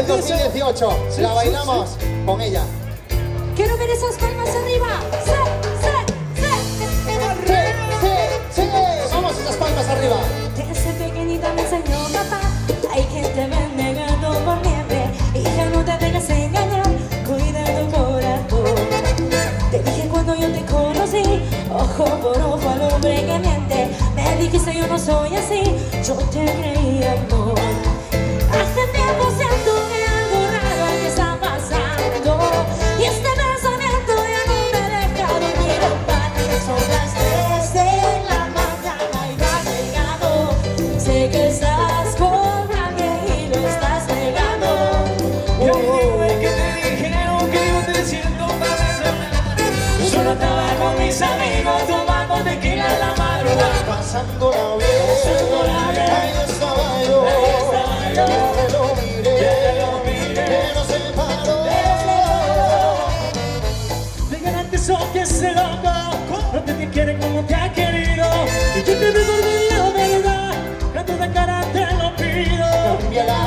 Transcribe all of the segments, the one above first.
del 2018. La bailamos con ella. Quiero ver esas palmas arriba. Sí. Vamos, esas palmas arriba. Desde pequeñita me enseñó papá. Hay que te ven negando por nieve. Y ya no te dejes engañar. Cuida tu corazón. Te dije cuando yo te conocí, ojo por ojo al hombre que miente. Me dijiste yo no soy así. Yo te creía amor. Hace tiempo siento que algo raro aquí está pasando. Y este pensamiento ya no me deja dormir en paz. Son las 3 de la mañana y no has llegado. Sé que estás con alguien y lo estás negando. Y dime que te dijeron que yo te siento para solo estaba con mis amigos tomando tequila en la madrugada. Pasándola bien. Ahí estaba yo. Que lo miré. Que nos separó. Digan antes o que se loco, no te quiere como te ha querido. Y yo te recuerdo la verdad, que a toda cara te lo pido. Cámbiala.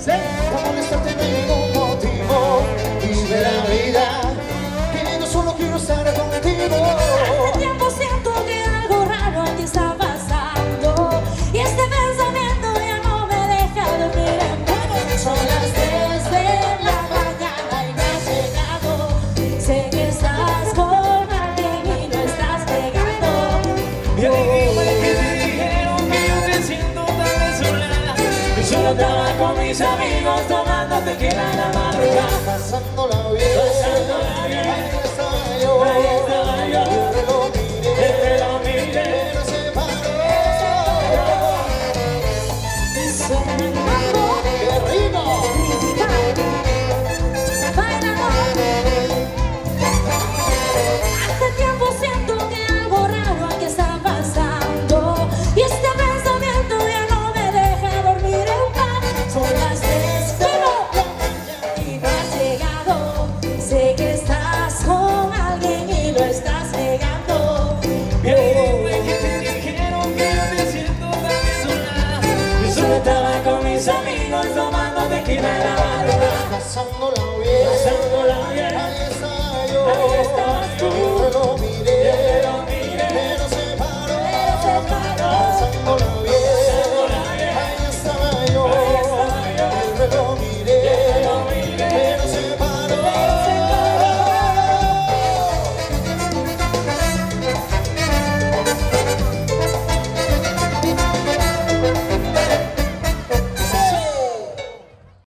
Sí. Para molestarte no hay ningún motivo. Vive la vida. Que no solo quiero estar contigo. Hace tiempo siento que algo raro aquí está pasando. Y este pensamiento ya no me deja dormir en paz. Son las 3 de la mañana y no has llegado. Sé que estás con alguien y no estás pegando. Y dime que te dijeron que yo te siento tan desolada. Yo solo estaba con mis amigos tomando tequila en la madrugada. Pasándola bien. Ahí estaba yo. Que lo miré. Que nos separó. Suena el mambo. ¡Qué rico! Hace tiempo siento que algo raro aquí está pasando. Y este pensamiento ya no me deja dormir en paz. Son las 3 y no has llegado. Sé que estás con alguien y lo estás negando. Y dime que te dijeron que yo te siento tan desolada. Yo solo estaba con mis amigos tomando tequila en la madrugada. Pasándola bien. Pasándola bien. Ahí estaba yo. Ahí estabas tú. Que lo miré.